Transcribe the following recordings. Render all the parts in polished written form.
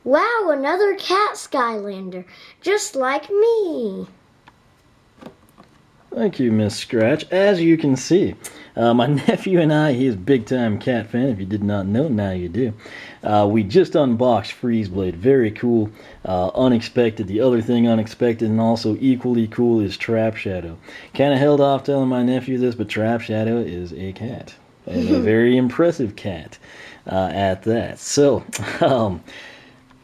Wow, another cat Skylander, just like me. Thank you, Miss Scratch. As you can see, my nephew and I, he is a big time cat fan. If you did not know, now you do. We just unboxed Freeze Blade. Very cool. Unexpected. The other thing unexpected and also equally cool is Trap Shadow. Kind of held off telling my nephew this, but Trap Shadow is a cat. And a very impressive cat at that. So,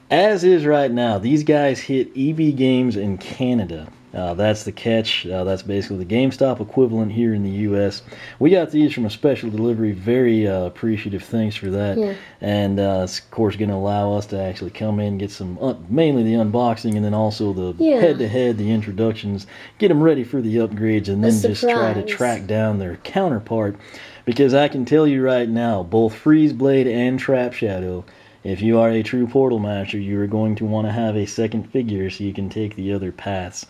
as is right now, these guys hit EB Games in Canada. That's the catch. That's basically the GameStop equivalent here in the U.S. We got these from a special delivery. Very appreciative. Thanks for that. Yeah. And it's of course going to allow us to actually come in, get some, mainly the unboxing, and then also the head-to-head, the introductions, get them ready for the upgrades, and then just try to track down their counterpart. Because I can tell you right now, both Freeze Blade and Trap Shadow, if you are a true Portal Master, you are going to want to have a second figure so you can take the other paths.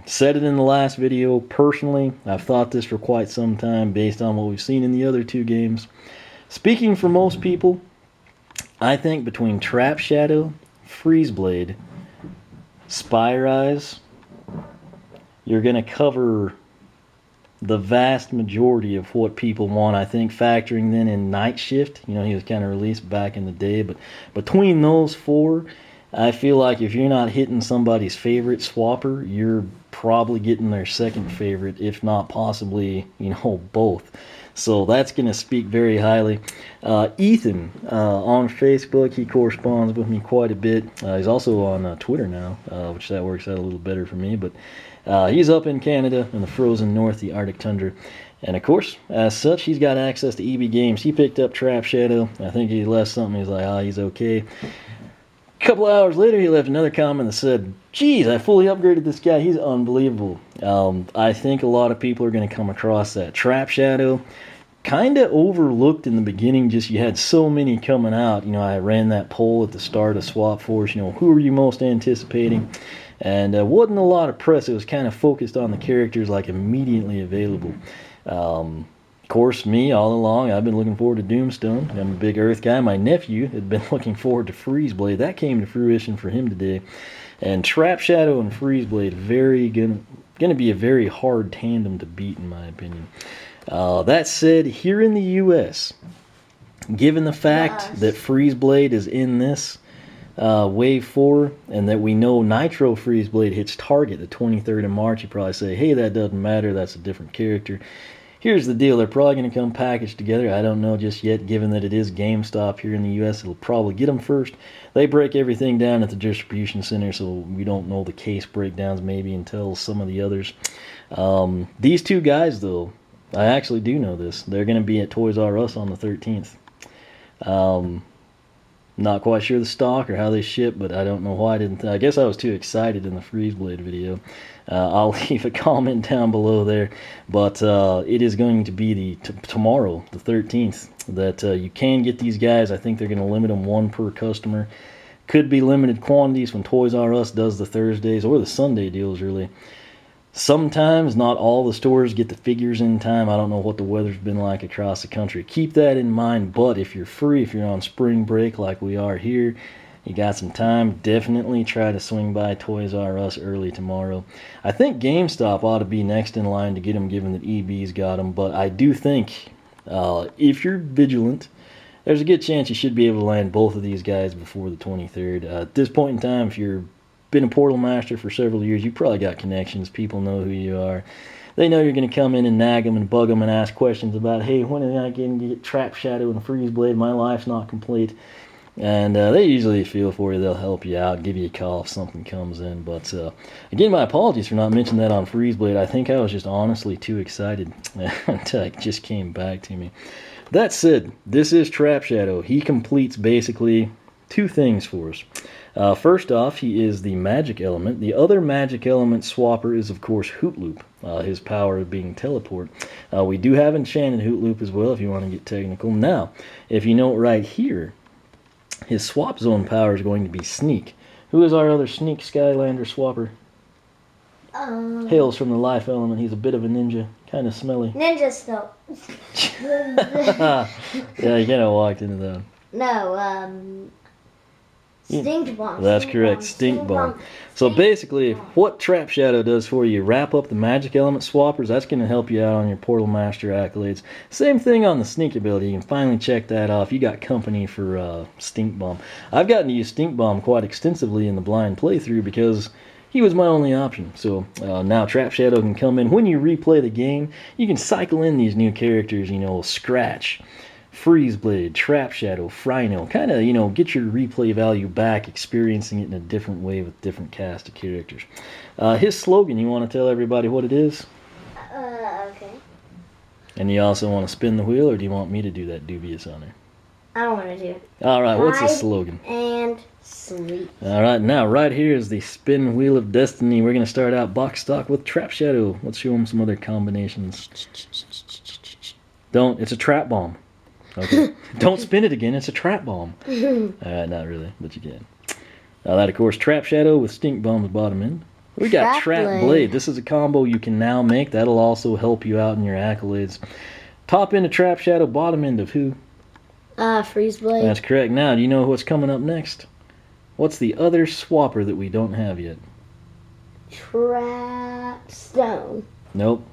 Said it in the last video. Personally, I've thought this for quite some time based on what we've seen in the other two games. Speaking for most people, I think between Trap Shadow, Freeze Blade, Spire Eyes, you're going to cover the vast majority of what people want. I think factoring then in Night Shift, he was kind of released back in the day, but between those four, I feel like if you're not hitting somebody's favorite swapper, you're probably getting their second favorite, if not possibly, both. So that's going to speak very highly. Ethan on Facebook, he corresponds with me quite a bit. He's also on Twitter now, which that works out a little better for me. But he's up in Canada in the frozen north, the Arctic tundra. And of course, as such, he's got access to EB Games. He picked up Trap Shadow. I think he left something. He's like, he's okay. A couple hours later, he left another comment that said, geez, I fully upgraded this guy. He's unbelievable. I think a lot of people are going to come across that. Trap Shadow, kind of overlooked in the beginning. Just you had so many coming out. I ran that poll at the start of Swap Force. Who are you most anticipating? And wasn't a lot of press. It was kind of focused on the characters like immediately available. Of course, me, all along, I've been looking forward to Doomstone. I'm a big Earth guy. My nephew had been looking forward to Freeze Blade. That came to fruition for him today. And Trap Shadow and Freeze Blade, going to be a very hard tandem to beat, in my opinion. That said, here in the U.S., given the fact that Freeze Blade is in this Wave 4, and that we know Nitro Freeze Blade hits Target the 23rd of March, you probably say, hey, that doesn't matter, that's a different character. Here's the deal, they're probably going to come packaged together. I don't know just yet, given that it is GameStop here in the U.S. It'll probably get them first. They break everything down at the distribution center, so we don't know the case breakdowns maybe until some of the others. These two guys, though, I actually do know this. They're going to be at Toys R Us on the 13th. Not quite sure the stock or how they ship, but I don't know why I didn't. I guess I was too excited in the Freeze Blade video. I'll leave a comment down below there. But it is going to be tomorrow, the 13th, that you can get these guys. I think they're going to limit them one per customer. Could be limited quantities when Toys R Us does the Thursdays or the Sunday deals, really. Sometimes not all the stores get the figures in time. I don't know what the weather's been like across the country. Keep that in mind, but if you're free, if you're on spring break like we are here, you got some time, definitely try to swing by Toys R Us early tomorrow. I think GameStop ought to be next in line to get them, given that EB's got them, but I do think if you're vigilant, there's a good chance you should be able to land both of these guys before the 23rd. At this point in time, if you're been a Portal Master for several years, you probably got connections. People know who you are. They know you're going to come in and nag them and bug them and ask questions about, hey, when are I going to get Trap Shadow and Freeze Blade? My life's not complete. And they usually feel for you. They'll help you out, give you a call if something comes in. But again, my apologies for not mentioning that on Freeze Blade. I think I was just honestly too excited until it just came back to me. That said, this is Trap Shadow. He completes basically two things for us. First off, he is the magic element. The other magic element swapper is, of course, Hoot Loop, his power being teleport. We do have enchanted Hoot Loop as well, if you want to get technical. Now, if you note right here, his swap zone power is going to be Sneak. Who is our other Sneak Skylander swapper? Hails from the life element. He's a bit of a ninja, kind of smelly. Ninja Snow. Yeah, you kind of walked into that. No, Stink bomb. That's stink correct, bomb, stink bomb. So basically, what Trap Shadow does for you, wrap up the magic element swappers. That's going to help you out on your Portal Master accolades. Same thing on the sneak ability. You can finally check that off. You got company for Stink Bomb. I've gotten to use Stink Bomb quite extensively in the blind playthrough because he was my only option. So now Trap Shadow can come in. When you replay the game, you can cycle in these new characters, Scratch, Freeze Blade, Trap Shadow, Frino. Kind of, get your replay value back, experiencing it in a different way with different cast of characters. His slogan, you want to tell everybody what it is? Okay. And you also want to spin the wheel, or do you want me to do that dubious honor? I don't want to do it. All right, what's his slogan? And sleep. All right, now right here is the spin wheel of destiny. We're going to start out box stock with Trap Shadow. Let's show him some other combinations. Don't, it's a trap bomb. Okay. Don't spin it again, it's a trap bomb. Not really, but you can. That, of course, Trap Shadow with Stink Bomb's bottom end. We got Trap Blade. This is a combo you can now make. That'll also help you out in your accolades. Top end of Trap Shadow, bottom end of who? Freeze Blade. That's correct. Now, do you know what's coming up next? What's the other swapper that we don't have yet? Trap Stone. Nope.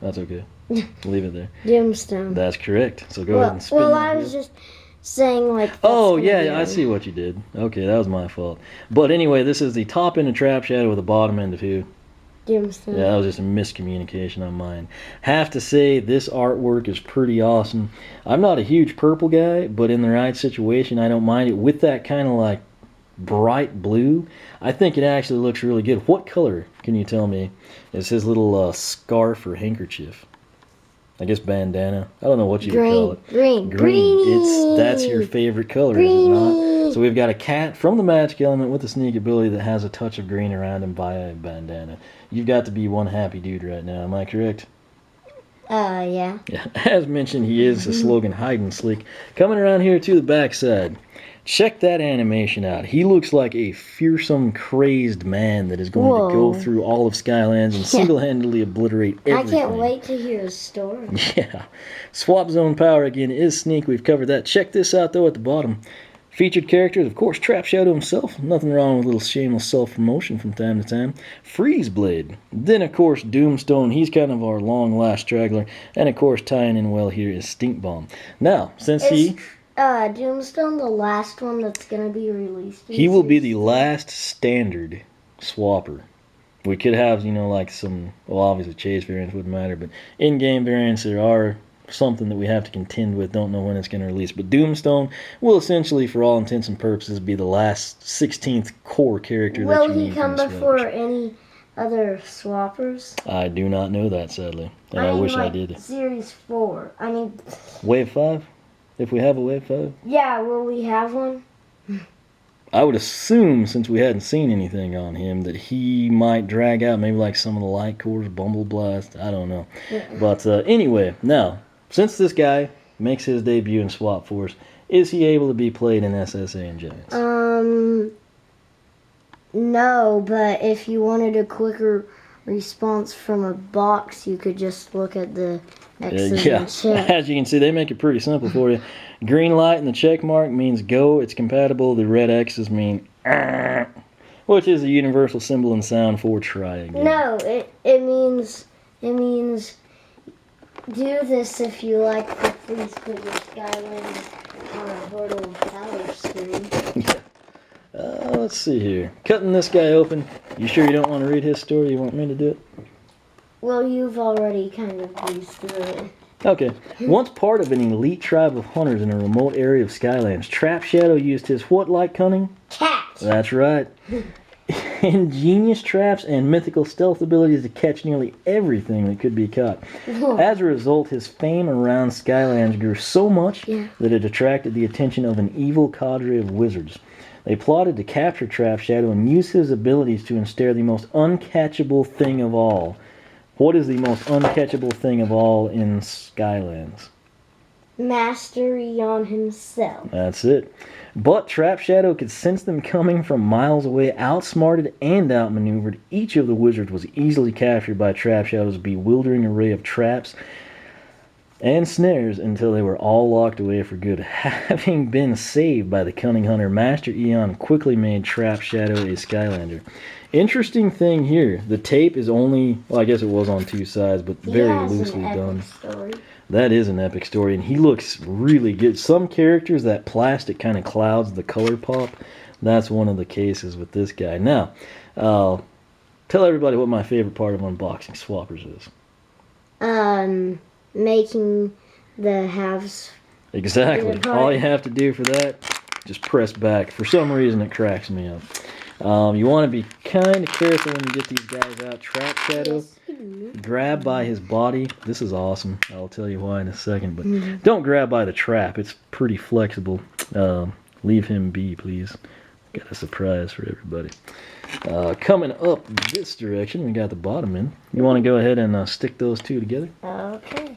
That's okay. Leave it there. Doomstone. That's correct. So go ahead and spin. Well, I was just saying like. Oh yeah, I see what you did. Okay, that was my fault. But anyway, this is the top end of Trap Shadow with the bottom end of who? Doomstone. Yeah, that was just a miscommunication on mine. Have to say, this artwork is pretty awesome. I'm not a huge purple guy, but in the right situation, I don't mind it. With that kind of like bright blue, I think it actually looks really good. What color, can you tell me, is his little scarf or handkerchief? I guess bandana. I don't know what you would call it. Green. That's your favorite color, is it not? So we've got a cat from the magic element with a sneak ability that has a touch of green around him via a bandana. You've got to be one happy dude right now. Am I correct? Yeah. As mentioned, he is a slogan hide and slick. Coming around here to the backside. Check that animation out. He looks like a fearsome, crazed man that is going to go through all of Skylands and single-handedly obliterate everything. I can't wait to hear his story. Yeah. Swap zone power again is sneak. We've covered that. Check this out, though, at the bottom. Featured characters, of course, Trap Shadow himself. Nothing wrong with a little shameless self-promotion from time to time. Freeze Blade. Then, of course, Doomstone. He's kind of our long-last straggler. And, of course, tying in well here is Stink Bomb. Now, since Doomstone the last one that's going to be released? He will be the last standard swapper. We could have, like some, well, obviously chase variants wouldn't matter, but in-game variants, there are something that we have to contend with. Don't know when it's going to release. But Doomstone will essentially, for all intents and purposes, be the last 16th core character that you need. Will he come before any other swappers? I do not know that, sadly. And I wish I did. Series 4. Wave 5? If we have a Wave 5? Yeah, will we have one? I would assume, since we hadn't seen anything on him, that he might drag out maybe like some of the light cores, Bumble Blast, I don't know. But anyway, now, since this guy makes his debut in Swap Force, is he able to be played in SSA and Giants? No, but if you wanted a quicker response from a box, you could just look at the X's and check. As you can see, they make it pretty simple for you. Green light and the check mark means go. It's compatible. The red X's mean which is a universal symbol and sound for try again. No, it means do this if you like to please put your Skylanders on a portal power screen. Let's see here. Cutting this guy open. You sure you don't want to read his story? You want me to do it? Well, you've already kind of breezed through it. Okay. Once part of an elite tribe of hunters in a remote area of Skylands, Trap Shadow used his what-like cunning? Cat! That's right. Ingenious traps and mythical stealth abilities to catch nearly everything that could be caught. As a result, his fame around Skylands grew so much that it attracted the attention of an evil cadre of wizards. They plotted to capture Trap Shadow and use his abilities to ensnare the most uncatchable thing of all. What is the most uncatchable thing of all in Skylands? Mastery on himself. That's it. But Trap Shadow could sense them coming from miles away, outsmarted and outmaneuvered. Each of the wizards was easily captured by Trap Shadow's bewildering array of traps. and snares until they were all locked away for good. Having been saved by the cunning hunter, Master Eon quickly made Trap Shadow a Skylander. Interesting thing here, the tape is only, well, I guess it was on 2 sides, but very loosely done. Story. That is an epic story, and he looks really good. Some characters, that plastic kind of clouds the color pop. That's one of the cases with this guy. Now, tell everybody what my favorite part of unboxing swappers is. Making the halves. Exactly. All you have to do for that, just press back. For some reason, it cracks me up. You want to be kind of careful when you get these guys out. Trap Shadow, grab by his body. This is awesome. I'll tell you why in a second. But don't grab by the trap. It's pretty flexible. Leave him be, please. Got a surprise for everybody. Coming up this direction, we got the bottom end. You want to go ahead and stick those two together? Okay.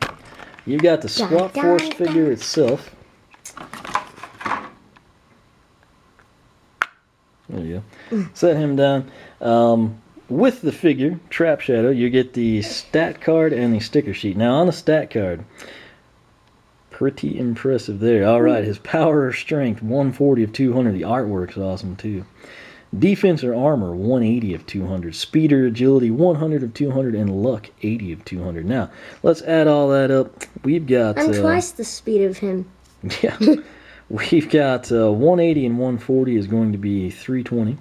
You got the Swap Force figure itself. There you go. Set him down. With the figure, Trap Shadow, you get the stat card and the sticker sheet. Now, on the stat card, pretty impressive there. All right, his power or strength, 140 of 200. The artwork's awesome, too. Defense or armor, 180 of 200. Speed or agility, 100 of 200. And luck, 80 of 200. Now, let's add all that up. We've got... I'm twice the speed of him. Yeah. We've got 180 and 140 is going to be 320.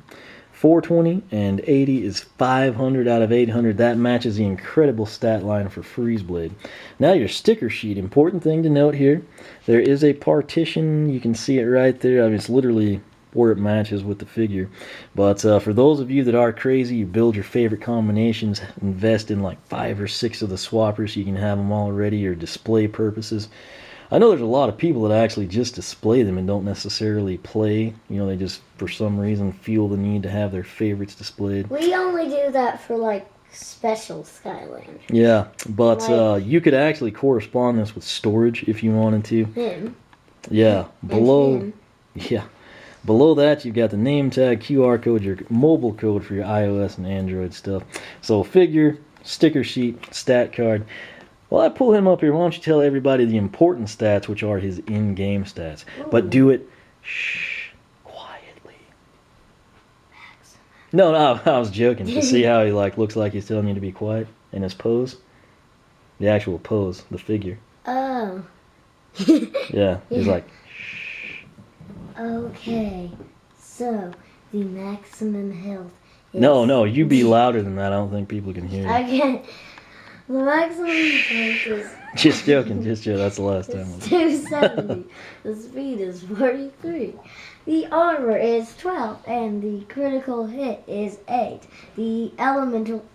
420 and 80 is 500 out of 800. That matches the incredible stat line for Freeze Blade. Now your sticker sheet. Important thing to note here. There is a partition. You can see it right there. I mean, it's literally where it matches with the figure. But for those of you that are crazy, you build your favorite combinations, invest in like 5 or 6 of the swappers so you can have them all ready or display purposes. I know there's a lot of people that actually just display them and don't necessarily play. You know, they just, for some reason, feel the need to have their favorites displayed. We only do that for, like, special Skylanders. Yeah, but like, you could actually correspond this with storage if you wanted to. Him. Yeah, below... Yeah. Below that, you've got the name tag, QR code, your mobile code for your iOS and Android stuff. So, figure, sticker sheet, stat card... Well, I pull him up here. Why don't you tell everybody the important stats, which are his in-game stats. Ooh. But do it quietly. No, I was joking. To see how he looks like he's telling you to be quiet in his pose. The actual pose, the figure. Oh. Yeah, he's like, shh. Okay, so the maximum health is... No, you be louder than that. I don't think people can hear you. Okay. The maximum strength is... Just joking. That's the last time. It's 270. The speed is 43. The armor is 12. And the critical hit is 8. The elemental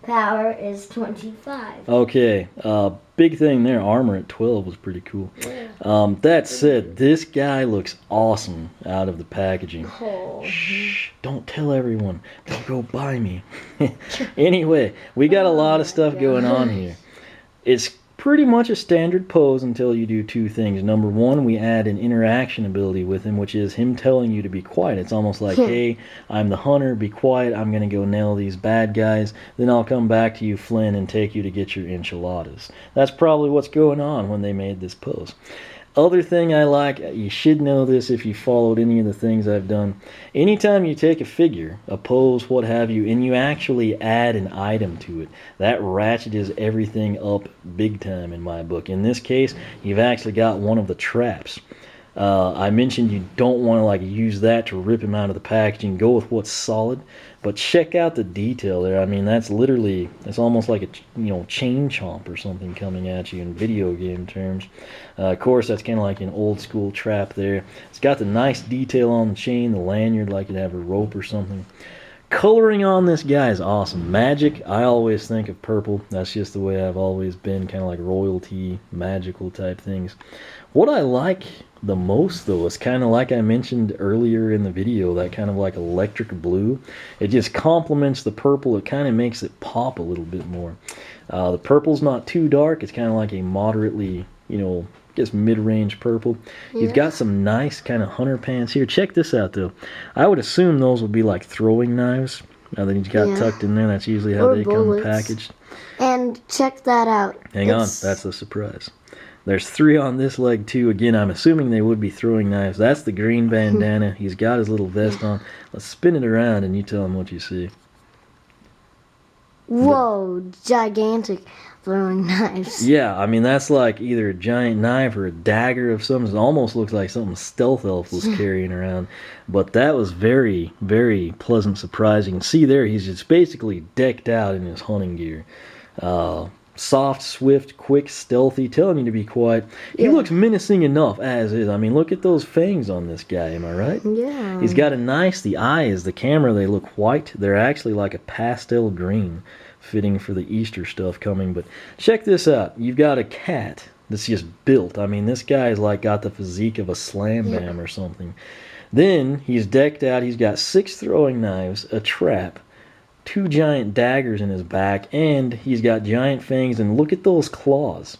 power is 25. Okay. Big thing there. Armor at 12 was pretty cool. Yeah. That said, this guy looks awesome out of the packaging. Oh. Shh. Don't tell everyone. They'll go buy me. Anyway, we got a lot of stuff going on here. It's pretty much a standard pose until you do 2 things. Number 1, we add an interaction ability with him, which is him telling you to be quiet. It's almost like, hey, I'm the hunter, be quiet, I'm going to go nail these bad guys, then I'll come back to you, Flynn, and take you to get your enchiladas. That's probably what's going on when they made this pose. Other thing I like, you should know this if you followed any of the things I've done. Anytime you take a figure, a pose, what have you, and you actually add an item to it, that ratchets everything up big time in my book. In this case, you've actually got one of the traps. I mentioned you don't want to use that to rip him out of the packaging. Go with what's solid, but check out the detail there. I mean, that's literally, it's almost like a chain chomp or something coming at you in video game terms. Of course, that's kind of like an old school trap there. It's got the nice detail on the chain, the lanyard, like you'd have a rope or something. Coloring on this guy is awesome. Magic, I always think of purple. That's just the way I've always been, kind of like royalty, magical type things. What I like the most, though, is kind of like I mentioned earlier in the video, that kind of like electric blue. It just complements the purple. It kind of makes it pop a little bit more. The purple's not too dark. It's kind of like a moderately, I guess mid-range purple. Yeah. You've got some nice kind of hunter pants here. Check this out, though. I would assume those would be like throwing knives. Now that he's got tucked in there, that's usually how they come packaged. And check that out. Hang on, that's the surprise. There's 3 on this leg too. Again, I'm assuming they would be throwing knives. That's the green bandana. He's got his little vest on. Let's spin it around and you tell him what you see. Whoa, gigantic throwing knives. Yeah, I mean, that's like either a giant knife or a dagger of some. It almost looks like something Stealth Elf was carrying around. But that was very, very pleasant surprise. You can see there, he's just basically decked out in his hunting gear. Soft, swift, quick, stealthy, telling you to be quiet. He looks menacing enough as is. I mean, look at those fangs on this guy, am I right? Yeah. He's got the eyes, the camera, they look white. They're actually like a pastel green, fitting for the Easter stuff coming. But check this out. You've got a cat that's just built. I mean, this guy's like got the physique of a slam bam or something. Then he's decked out. He's got 6 throwing knives, a trap, 2 giant daggers in his back, and he's got giant fangs. And look at those claws.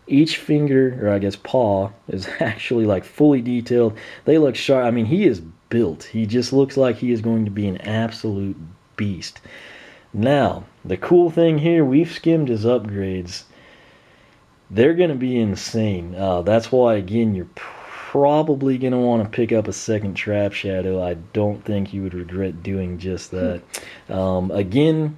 Each finger, or I guess paw, is actually like fully detailed. They look sharp. I mean, he is built. He just looks like he is going to be an absolute beast. Now, the cool thing here, we've skimmed his upgrades. They're going to be insane. That's why, again, you're probably going to want to pick up a second Trap Shadow. I don't think you would regret doing just that. Again,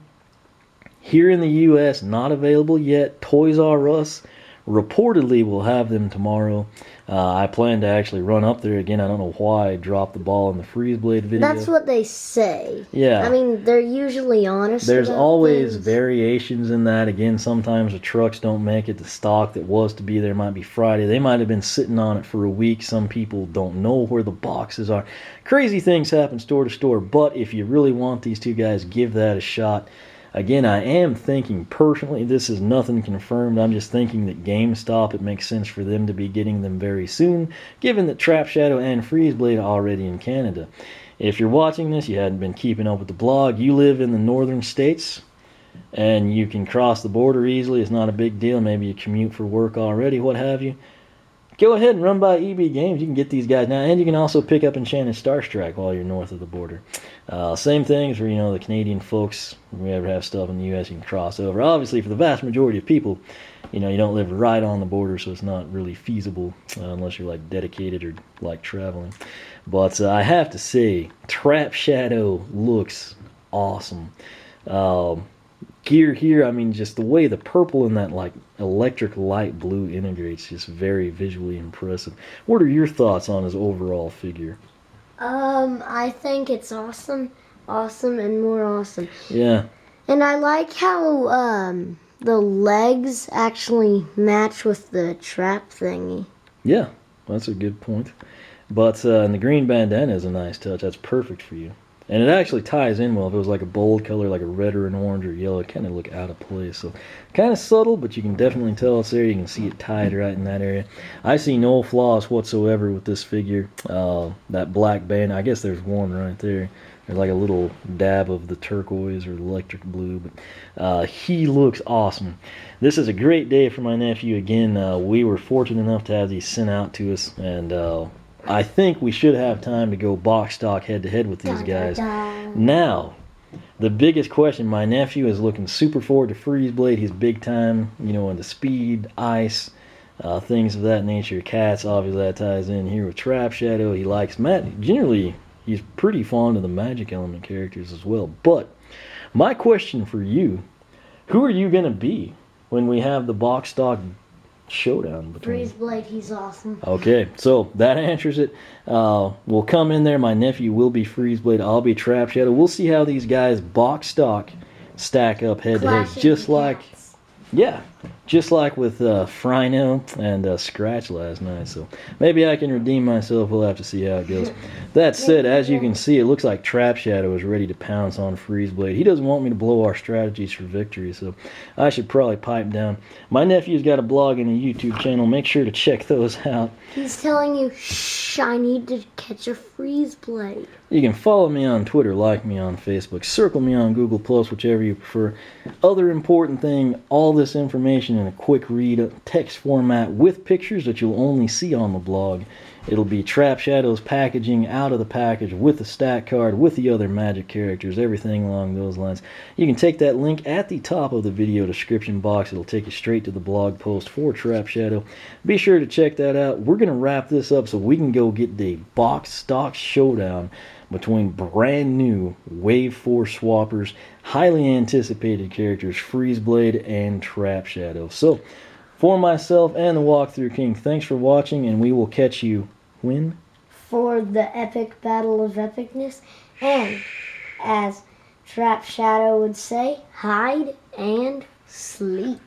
here in the U.S., not available yet. Toys R Us reportedly will have them tomorrow. I plan to actually run up there again. I don't know why I dropped the ball in the Freeze Blade video. That's what they say. Yeah. I mean, they're usually honest. There's always things. variations in that. Again, sometimes the trucks don't make it. The stock that was to be there might be Friday. They might have been sitting on it for a week. Some people don't know where the boxes are. Crazy things happen store to store. But if you really want these 2 guys, give that a shot. Again, I am thinking personally, this is nothing confirmed. I'm just thinking that GameStop, it makes sense for them to be getting them very soon, given that Trap Shadow and Freeze Blade are already in Canada. If you're watching this, you hadn't been keeping up with the blog, you live in the northern states, and you can cross the border easily. It's not a big deal. Maybe you commute for work already, what have you. Go ahead and run by EB Games. You can get these guys now, and you can also pick up Enchanted Star Strike while you're north of the border. Same thing for, the Canadian folks. If we ever have stuff in the U.S., you can cross over. Obviously, for the vast majority of people, you don't live right on the border, so it's not really feasible unless you're like dedicated or like traveling. But I have to say, Trap Shadow looks awesome. Gear here, I mean, just the way the purple and that like electric light blue integrates, just very visually impressive. What are your thoughts on his overall figure? I think it's awesome, and more awesome. Yeah. And I like how the legs actually match with the trap thingy. Yeah, that's a good point. But and the green bandana is a nice touch. That's perfect for you. And it actually ties in well. If it was like a bold color, like a red or an orange or yellow, it kind of look out of place. So kind of subtle, but you can definitely tell it's there. You can see it tied right in that area. I see no flaws whatsoever with this figure. That black band, I guess there's one right there. There's like a little dab of the turquoise or electric blue, but he looks awesome. This is a great day for my nephew. Again, we were fortunate enough to have these sent out to us, and I think we should have time to go box stock head-to-head with these guys. Now, the biggest question, my nephew is looking super forward to Freeze Blade. He's big time, into speed, ice, things of that nature. Cats, obviously that ties in here with Trap Shadow. He likes generally, he's pretty fond of the magic element characters as well. But my question for you, who are you going to be when we have the box stock showdown between Freeze Blade, he's awesome. Okay, so that answers it. We'll come in there. My nephew will be Freeze Blade. I'll be Trap Shadow. We'll see how these guys box stock stack up head to head, just like with Frino and Scratch last night. So maybe I can redeem myself. We'll have to see how it goes. That said, as you can see, it looks like Trap Shadow is ready to pounce on Freeze Blade. He doesn't want me to blow our strategies for victory, so I should probably pipe down. My nephew's got a blog and a YouTube channel. Make sure to check those out. He's telling you, shh, I need to catch a Freeze Blade. You can follow me on Twitter, like me on Facebook, circle me on Google+, whichever you prefer. Other important thing, all this information in a quick read text format with pictures that you'll only see on the blog It'll be Trap Shadow's packaging out of the package with the stat card, with the other magic characters, everything along those lines. You can take that link at the top of the video description box. It'll take you straight to the blog post for Trap Shadow. Be sure to check that out. We're going to wrap this up so we can go get the box stock showdown between brand new Wave 4 swappers, highly anticipated characters, Freeze Blade and Trap Shadow. So, for myself and the Walkthrough King, thanks for watching, and we will catch you when? For the epic battle of epicness, and as Trap Shadow would say, hide and sleep.